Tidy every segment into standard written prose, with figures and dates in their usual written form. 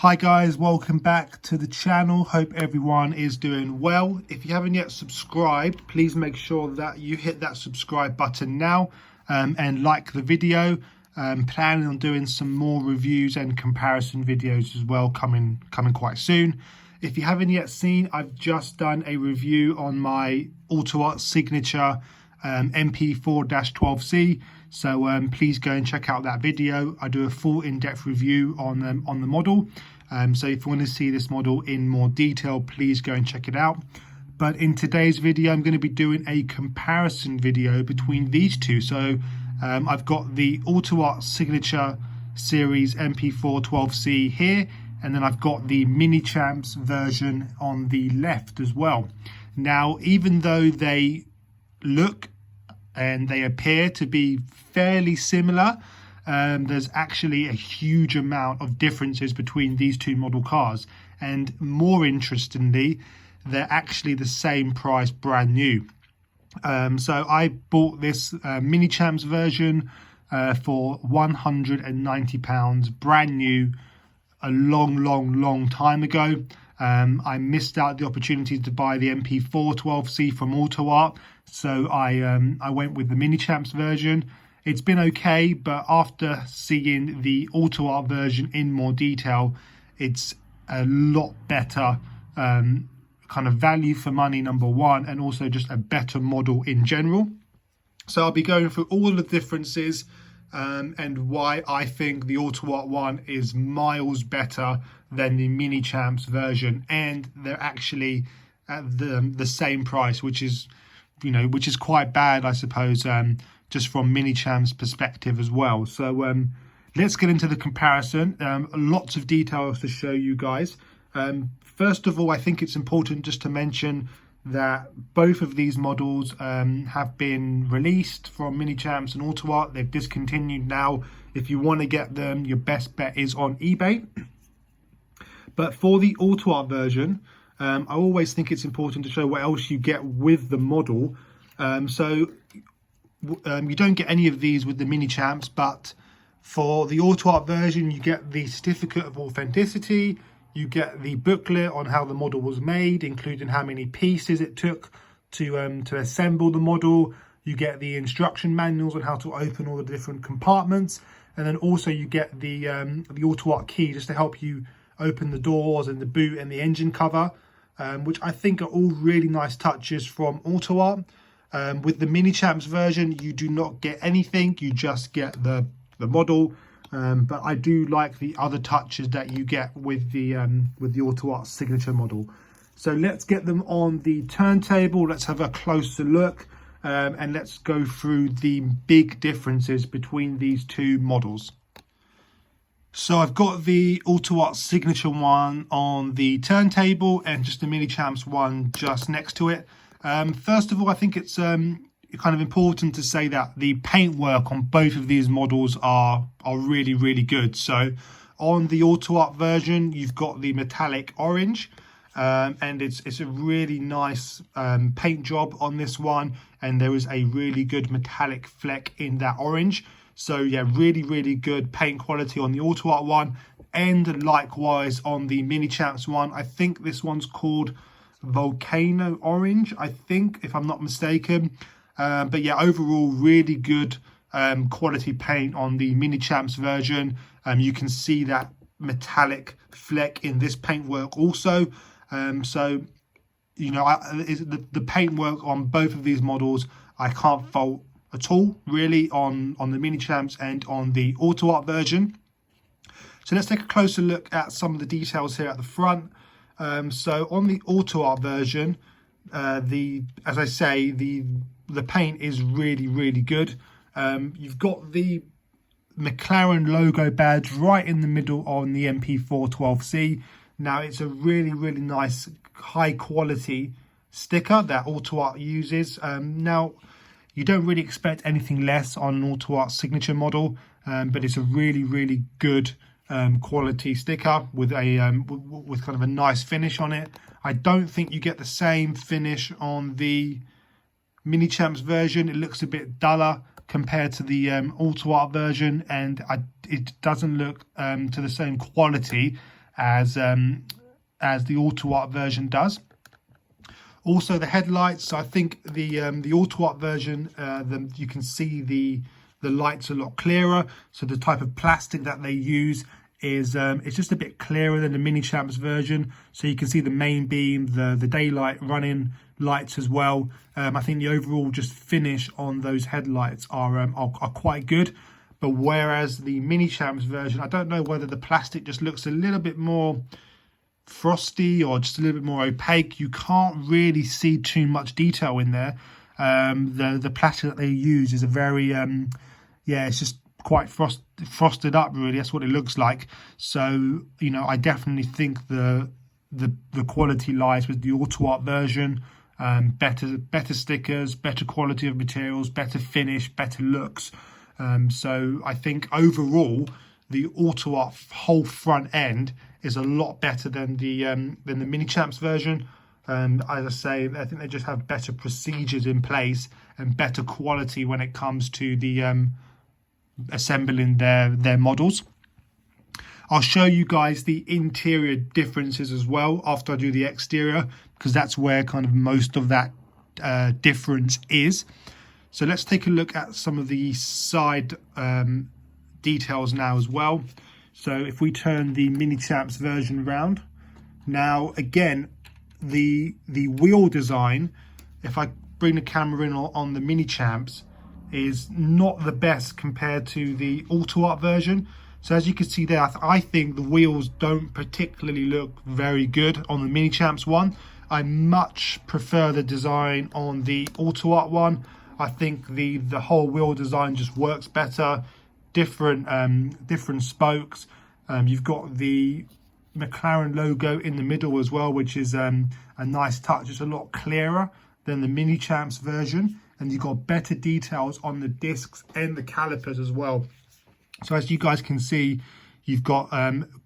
Hi guys, welcome back to the channel. Hope everyone is doing well. If you haven't yet subscribed, please make sure that you hit that subscribe button now and like the video. Planning on doing some more reviews and comparison videos as well coming quite soon. If you haven't yet seen, I've just done a review on my AUTOart signature MP4-12C. So please go and check out that video. I do a full in-depth review on the model. So if you want to see this model in more detail, please go and check it out. But in today's video, I'm going to be doing a comparison video between these two. So I've got the AUTOart Signature Series MP4-12C here, and then I've got the Minichamps version on the left as well. Now, even though they look and they appear to be fairly similar, there's actually a huge amount of differences between these two model cars, and more interestingly, they're actually the same price brand new. So I bought this Minichamps version for £190 brand new a long time ago. I missed out the opportunity to buy the MP4-12C from AUTOart, so I went with the Minichamps version. It's been okay, but after seeing the AUTOart version in more detail, it's a lot better kind of value for money, number one, and also just a better model in general. So I'll be going through all the differences and why I think the AUTOart one is miles better than the Minichamps version, and they're actually at the same price, which is quite bad, I suppose, just from Minichamps' perspective as well. So let's get into the comparison. Lots of details to show you guys. First of all, I think it's important just to mention that both of these models have been released from Minichamps and AUTOart. They've discontinued now. If you want to get them, your best bet is on eBay. But for the AUTOart version, I always think it's important to show what else you get with the model. You don't get any of these with the Minichamps, but for the AUTOart version, you get the certificate of authenticity. You get the booklet on how the model was made, including how many pieces it took to assemble the model. You get the instruction manuals on how to open all the different compartments, and then also you get the AUTOart key just to help you open the doors and the boot and the engine cover, which I think are all really nice touches from AUTOart. With the Minichamps version, you do not get anything; you just get the model. But I do like the other touches that you get with the AUTOart signature model. So let's get them on the turntable. Let's have a closer look, and let's go through the big differences between these two models. So I've got the AUTOart signature one on the turntable and just the Minichamps one just next to it. First of all, I think it's kind of important to say that the paintwork on both of these models are really good. So on the AUTOart version, you've got the metallic orange, and it's a really nice paint job on this one, and there is a really good metallic fleck in that orange. So yeah, really good paint quality on the AUTOart one, and likewise on the Minichamps one. I think this one's called Volcano Orange, I think, if I'm not mistaken. But yeah, overall really good quality paint on the Minichamps version. You can see that metallic fleck in this paintwork also. So the paintwork on both of these models I can't fault at all, really, on the Minichamps and on the AUTOart version. So let's take a closer look at some of the details here at the front. So on the AUTOart version, as I say, the paint is really good. You've got the McLaren logo badge right in the middle on the MP4-12C. Now it's a really nice high quality sticker that AUTOart uses. Now you don't really expect anything less on an AUTOart signature model, but it's a really good quality sticker with with kind of a nice finish on it. I don't think you get the same finish on the Minichamps version. It looks a bit duller compared to the AUTOart version, and it doesn't look to the same quality as the AUTOart version does. Also, the headlights. I think the AUTOart version, you can see the lights a lot clearer. So the type of plastic that they use is it's just a bit clearer than the Minichamps version. So you can see the main beam, the daylight running lights as well. I think the overall just finish on those headlights are quite good. But whereas the Minichamps version, I don't know whether the plastic just looks a little bit more frosty or just a little bit more opaque. You can't really see too much detail in there. The plastic that they use is a very it's just quite frosted up, really. That's what it looks like. So I definitely think the quality lies with the AUTOart version. Better stickers, better quality of materials, better finish, better looks. So I think overall the AUTOart whole front end is a lot better than the Minichamps version. As I say, I think they just have better procedures in place and better quality when it comes to the assembling their models. I'll show you guys the interior differences as well after I do the exterior, because that's where kind of most of that difference is. So let's take a look at some of the side details now as well. So if we turn the Minichamps version around, now again, the wheel design, if I bring the camera in on the Minichamps, is not the best compared to the AUTOart version. So as you can see there, I think the wheels don't particularly look very good on the Minichamps one. I much prefer the design on the AUTOart one. I think the whole wheel design just works better. Different spokes. You've got the McLaren logo in the middle as well, which is a nice touch. It's a lot clearer than the Minichamps version, and you've got better details on the discs and the calipers as well. So as you guys can see, you've got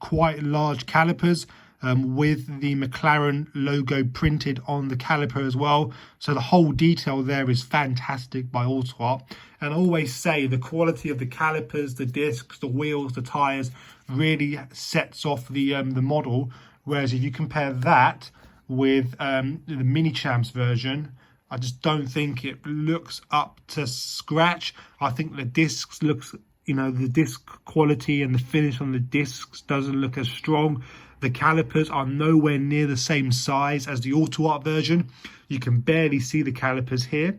quite large calipers with the McLaren logo printed on the caliper as well. So the whole detail there is fantastic by AUTOart. And I always say the quality of the calipers, the discs, the wheels, the tyres really sets off the model. Whereas if you compare that with the Minichamps version, I just don't think it looks up to scratch. I think the discs looks, the disc quality and the finish on the discs doesn't look as strong. The calipers are nowhere near the same size as the AUTOart version. You can barely see the calipers here,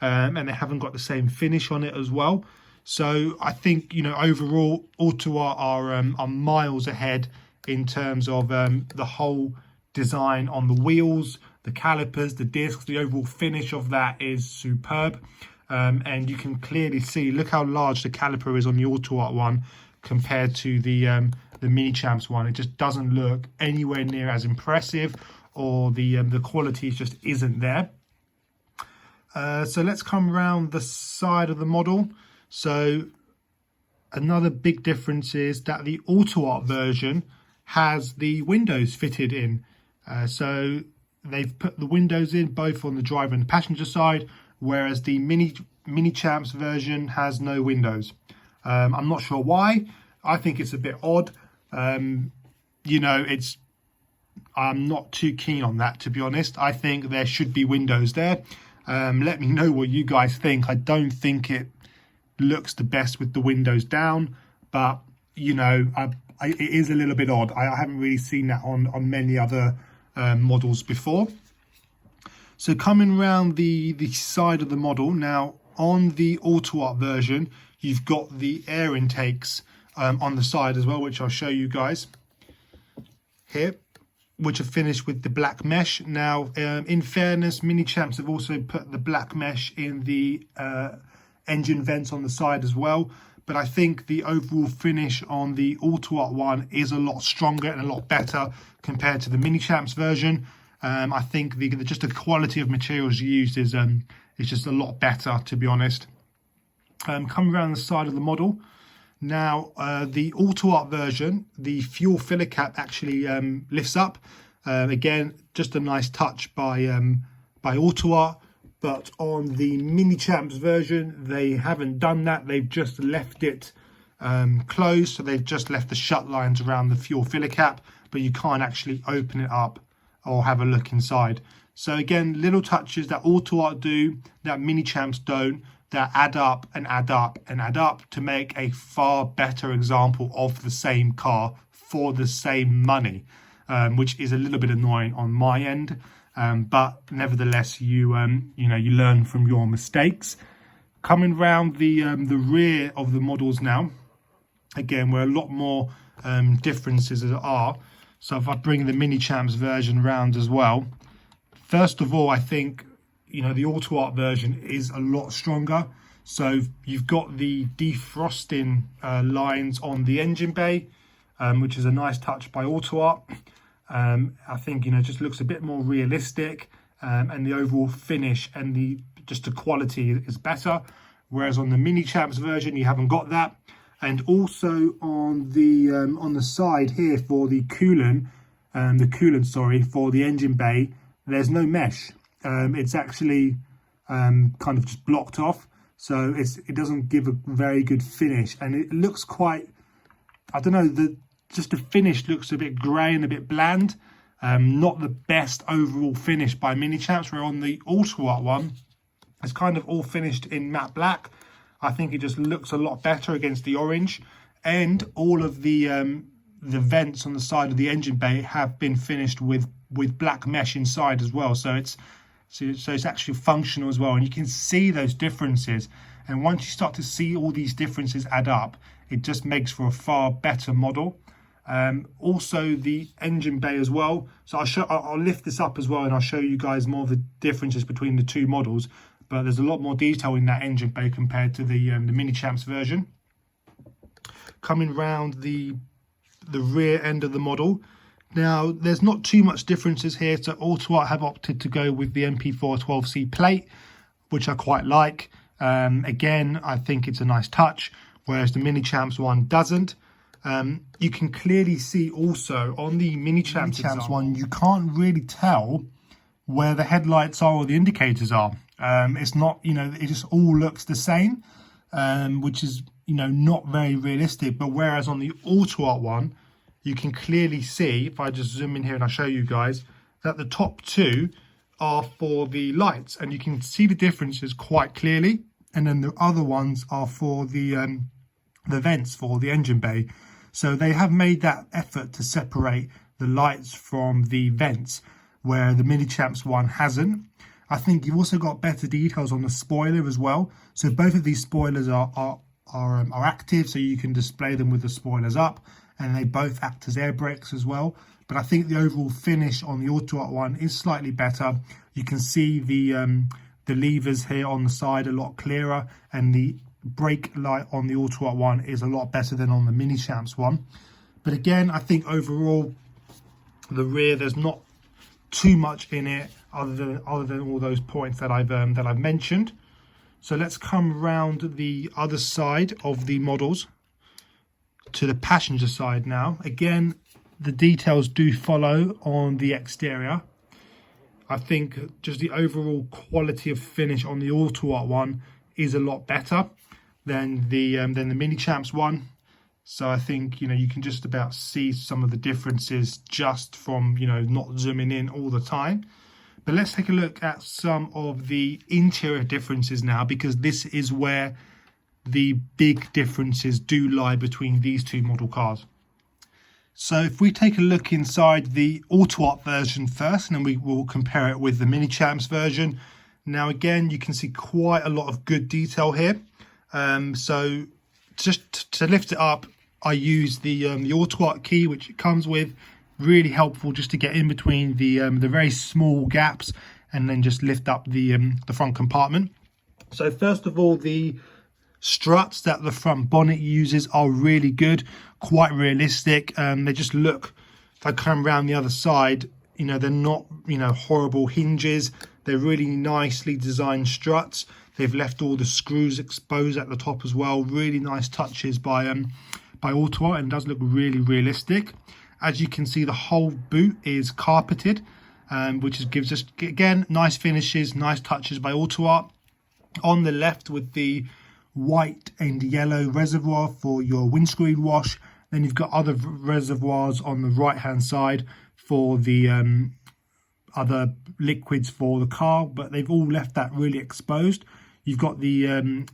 and they haven't got the same finish on it as well. So I think, overall, AUTOart are miles ahead in terms of the whole design on the wheels, the calipers, the discs. The overall finish of that is superb. And you can clearly see, look how large the caliper is on the AUTOart one compared to the Minichamps one. It just doesn't look anywhere near as impressive, or the quality just isn't there. So let's come around the side of the model. So another big difference is that the AUTOart version has the windows fitted in. So they've put the windows in both on the driver and the passenger side, whereas the Minichamps version has no windows. I'm not sure why. I think it's a bit odd. I'm not too keen on that, to be honest. I think there should be windows there. Let me know what you guys think. I don't think it looks the best with the windows down, but it is a little bit odd. I haven't really seen that on many other models before. So coming around the side of the model, now on the AUTOart version, you've got the air intakes on the side as well, which I'll show you guys here, which are finished with the black mesh. Now, in fairness, Minichamps have also put the black mesh in the engine vents on the side as well. But I think the overall finish on the AUTOart one is a lot stronger and a lot better compared to the Minichamps version. I think just the quality of materials used is just a lot better, to be honest. Coming around the side of the model. Now, the AUTOart version, the fuel filler cap actually lifts up. Again, just a nice touch by AUTOart. But on the Minichamps version, they haven't done that. They've just left it closed, so they've just left the shut lines around the fuel filler cap, but you can't actually open it up or have a look inside. So again, little touches that AUTOart do, that Minichamps don't, that add up and add up and add up to make a far better example of the same car for the same money, which is a little bit annoying on my end, but nevertheless, you learn from your mistakes. Coming round the rear of the models now, again, where a lot more differences are. So if I bring the Minichamps version round as well, first of all, I think the AUTOart version is a lot stronger. So you've got the defrosting lines on the engine bay, which is a nice touch by AUTOart. I think just looks a bit more realistic, and the overall finish and the quality is better. Whereas on the Minichamps version, you haven't got that. And also on the side here for the coolant, for the engine bay, there's no mesh. It's actually kind of just blocked off, so it doesn't give a very good finish, and it looks quite, I don't know, the finish looks a bit grey and a bit bland. Not the best overall finish by Minichamps, where on the AUTOart one, it's kind of all finished in matte black. I think it just looks a lot better against the orange, and all of the vents on the side of the engine bay have been finished with black mesh inside as well. So it's actually functional as well, and you can see those differences. And once you start to see all these differences add up, it just makes for a far better model. Also the engine bay as well. So I'll lift this up as well, and I'll show you guys more of the differences between the two models. But there's a lot more detail in that engine bay compared to the Minichamps version. Coming round the rear end of the model. Now, there's not too much differences here. So AUTOart have opted to go with the MP4-12C plate, which I quite like. Again, I think it's a nice touch, whereas the Minichamps one doesn't. You can clearly see also on the Minichamps one, you can't really tell where the headlights are or the indicators are. It's not, it just all looks the same, which is, not very realistic. But whereas on the AUTOart one, you can clearly see, if I just zoom in here and I'll show you guys, that the top two are for the lights, and you can see the differences quite clearly. And then the other ones are for the vents for the engine bay. So they have made that effort to separate the lights from the vents, where the Minichamps one hasn't. I think you've also got better details on the spoiler as well. So both of these spoilers are active, so you can display them with the spoilers up, and they both act as air brakes as well. But I think the overall finish on the AUTOart one is slightly better. You can see the levers here on the side a lot clearer, and the brake light on the AUTOart one is a lot better than on the Minichamps one. But again, I think overall the rear, there's not too much in it other than all those points that I've mentioned. So let's come around the other side of the models to the passenger side now. Again, the details do follow on the exterior. I think just the overall quality of finish on the AUTOart one is a lot better than the Minichamps one. So I think, you can just about see some of the differences just from, not zooming in all the time. But let's take a look at some of the interior differences now, because this is where the big differences do lie between these two model cars. So if we take a look inside the AUTOart version first, and then we will compare it with the Minichamps version. Now, again, you can see quite a lot of good detail here. So just to lift it up, I use the AUTOart key, which it comes with. Really helpful just to get in between the very small gaps, and then just lift up the front compartment. So first of all, the struts that the front bonnet uses are really good, quite realistic. They just look, if I come around the other side, they're not horrible hinges. They're really nicely designed struts. They've left all the screws exposed at the top as well. Really nice touches by AUTOart, and does look really realistic. As you can see, the whole boot is carpeted, which gives us, again, nice finishes, nice touches by AUTOart. On the left with the white and yellow reservoir for your windscreen wash. Then you've got other reservoirs on the right hand side for the other liquids for the car, but they've all left that really exposed. You've got the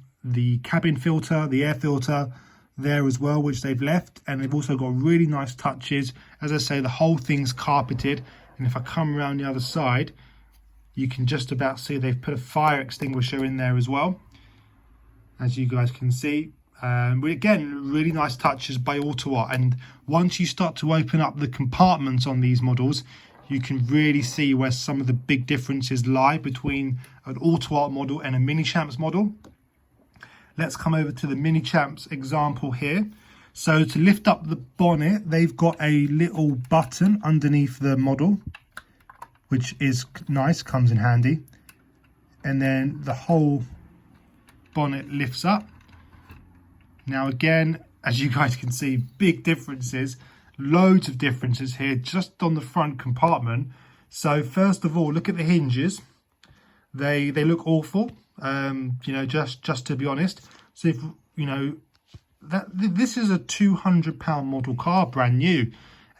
cabin filter, the air filter there as well, which they've left, and they've also got really nice touches. As I say, the whole thing's carpeted, and if I come around the other side, you can just about see they've put a fire extinguisher in there as well, as you guys can see. But again, really nice touches by AUTOart. And once you start to open up the compartments on these models, you can really see where some of the big differences lie between an AUTOart model and a Minichamps model. Let's come over to the Minichamps example here. So to lift up the bonnet, they've got a little button underneath the model, which is nice, comes in handy. And then the whole bonnet lifts up. Now again, as you guys can see, big differences, loads of differences here just on the front compartment. So first of all, look at the hinges. They look awful, you know, just to be honest. So if you know that this is a £200 model car, brand new,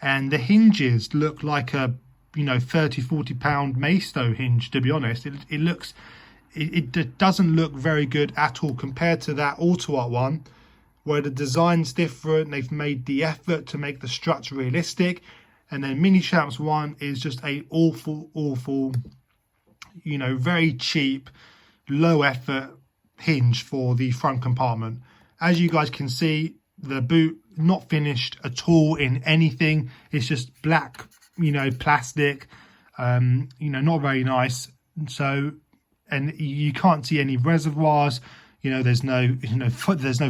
and the hinges look like a, you know, £30-40 Maisto hinge, to be honest. It doesn't look very good at all compared to that AUTOart one, where the design's different. They've made the effort to make the struts realistic, and then Minichamps one is just a awful, you know, very cheap, low effort hinge for the front compartment. As you guys can see, the boot not finished at all in anything. It's just black, you know, plastic, you know, not very nice. So, and you can't see any reservoirs. You know, there's no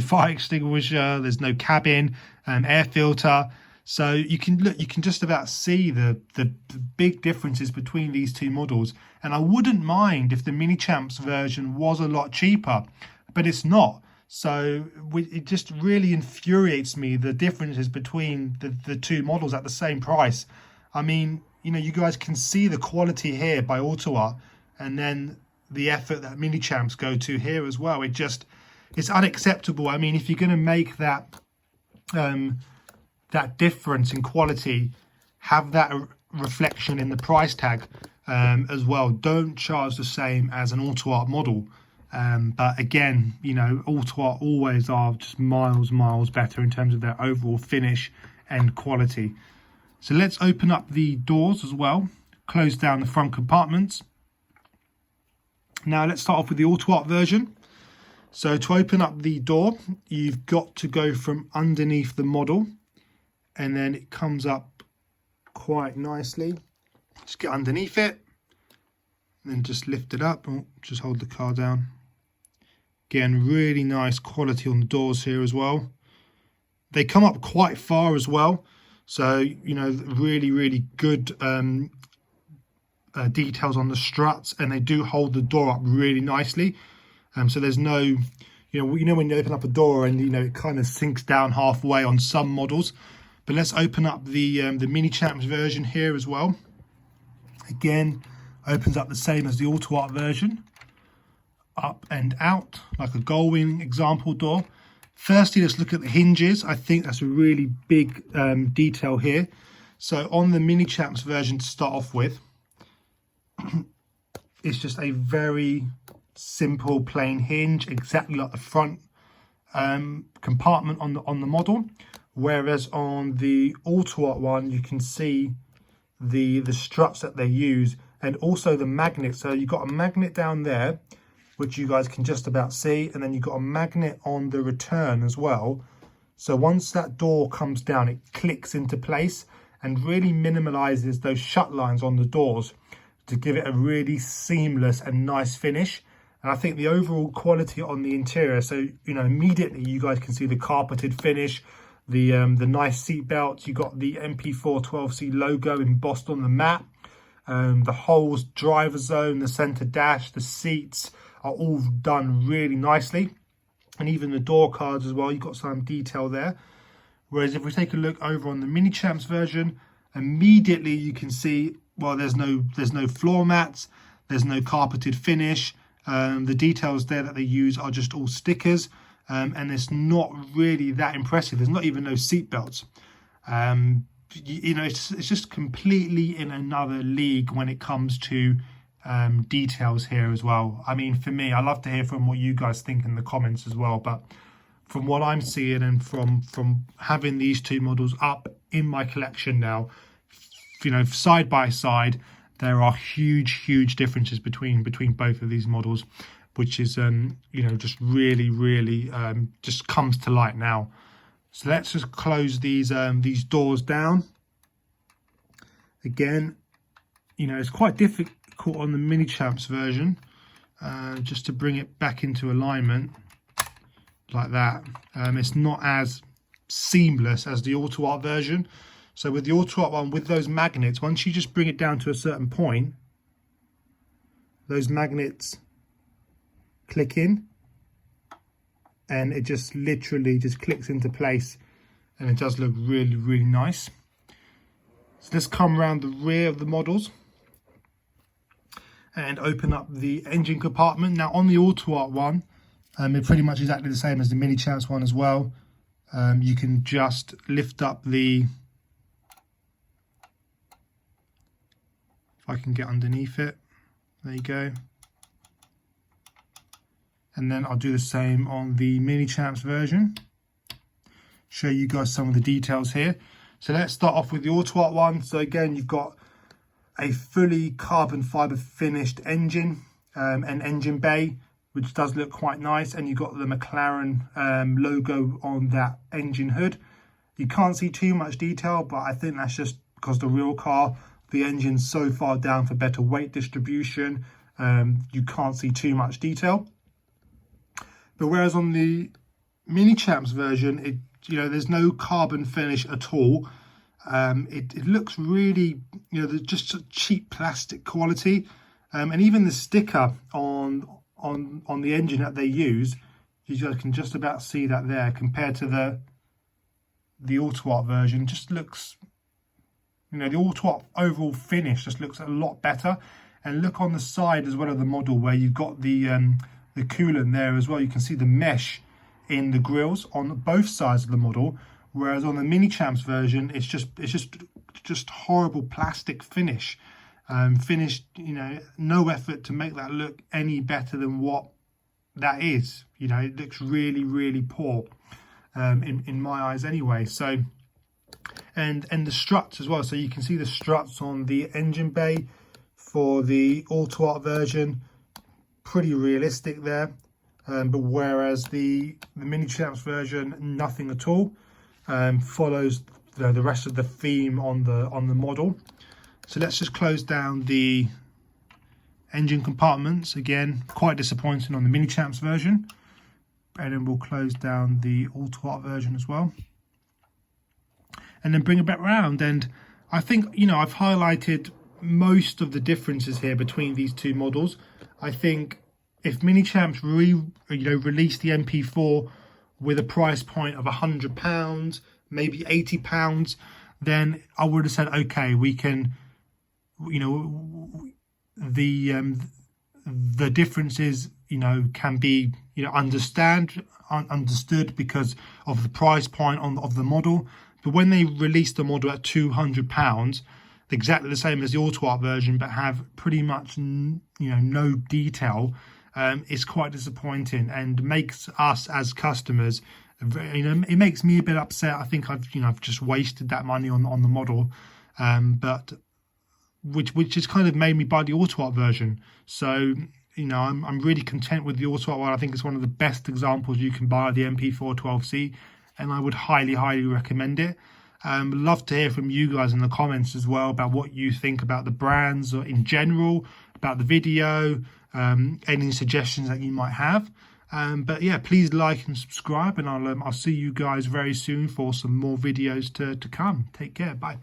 fire extinguisher, there's no cabin, air filter. So you can just about see the big differences between these two models. And I wouldn't mind if the Minichamps version was a lot cheaper, but it's not. So it just really infuriates me, the differences between the two models at the same price. I mean, you know, you guys can see the quality here by AUTOart, and then the effort that Minichamps go to here as well. It's unacceptable. I mean, if you're going to make that that difference in quality, have that reflection in the price tag as well. Don't charge the same as an AUTOart model. But again, you know, AUTOart always are just miles better in terms of their overall finish and quality. So let's open up the doors as well, close down the front compartments. Now let's start off with the AUTOart version. So to open up the door, you've got to go from underneath the model, and then it comes up quite nicely. Just get underneath it, and then just lift it up, and just hold the car down. Again, really nice quality on the doors here as well. They come up quite far as well, so you know, really good details on the struts, and they do hold the door up really nicely. So there's no, you know when you open up a door and, you know, it kind of sinks down halfway on some models. But let's open up the Minichamps version here as well. Again, opens up the same as the AUTOart version, up and out like a gullwing example door. Firstly, let's look at the hinges. I think that's a really big detail here. So on the Minichamps version, to start off with, it's just a very simple plain hinge, exactly like the front compartment on the model. Whereas on the AUTOart one, you can see the struts that they use, and also the magnet. So you've got a magnet down there, which you guys can just about see, and then you've got a magnet on the return as well. So once that door comes down, it clicks into place and really minimalizes those shut lines on the doors to give it a really seamless and nice finish. And I think the overall quality on the interior, so, you know, immediately you guys can see the carpeted finish, the nice seat belts. You got the MP4-12C logo embossed on the mat, the whole driver zone, the center dash, the seats are all done really nicely, and even the door cards as well, you've got some detail there. Whereas if we take a look over on the Minichamps version, immediately you can see, well, there's no floor mats, there's no carpeted finish. The details there that they use are just all stickers. and it's not really that impressive. There's not even no seat belts. You know, it's just completely in another league when it comes to details here as well. I mean, for me, I love to hear from what you guys think in the comments as well, but from what I'm seeing and from having these two models up in my collection now, you know, side by side, there are huge differences between both of these models, which is you know, just really just comes to light now. So let's just close these doors down. Again, you know, it's quite difficult on the Minichamps version just to bring it back into alignment like that. It's not as seamless as the AUTOart version. So with the AUTOart one, with those magnets, once you just bring it down to a certain point, those magnets click in, and it just literally just clicks into place, and it does look really nice. So let's come around the rear of the models and open up the engine compartment. Now on the AUTOart one, it's pretty much exactly the same as the Minichamps one as well. You can just lift up the, if I can get underneath it, there you go. And then I'll do the same on the Minichamps version. Show you guys some of the details here. So let's start off with the AUTOart one. So again, you've got a fully carbon fiber finished engine and engine bay, which does look quite nice. And you've got the McLaren logo on that engine hood. You can't see too much detail, but I think that's just because the real car, the engine's so far down for better weight distribution, you can't see too much detail. But whereas on the Minichamps version, you know, there's no carbon finish at all. It looks really, you know, there's just a cheap plastic quality, and even the sticker on the engine that they use, you guys can just about see that there compared to the AUTOart version. Just looks, you know, the AUTOart overall finish just looks a lot better. And look on the side as well of the model where you've got the coolant there as well. You can see the mesh in the grills on both sides of the model, whereas on the Minichamps version, it's just horrible plastic finish. Finished, you know, no effort to make that look any better than what that is. You know, it looks really poor in my eyes anyway. So, and the struts as well. So you can see the struts on the engine bay for the AUTOart version, pretty realistic there. But whereas the Minichamps version, nothing at all. Follows the rest of the theme on the model. So let's just close down the engine compartments. Again, quite disappointing on the Minichamps version. And then we'll close down the AUTOart version as well. And then bring it back around. And I think, you know, I've highlighted most of the differences here between these two models. I think if Minichamps released the MP4 with a price point of £100, maybe £80, then I would have said, okay, we can, you know, the differences, you know, can be, you know, understood because of the price point of the model. But when they released the model at £200, exactly the same as the AUTOart version, but have pretty much, you know, no detail, it's quite disappointing and makes us as customers, you know, it makes me a bit upset. I think I've just wasted that money on the model, but which has kind of made me buy the AUTOart version. So, you know, I'm really content with the AUTOart one. I think it's one of the best examples you can buy of the MP4-12C, and I would highly recommend it. Love to hear from you guys in the comments as well about what you think about the brands or in general, about the video, any suggestions that you might have. But yeah, please like and subscribe, and I'll see you guys very soon for some more videos to come. Take care. Bye.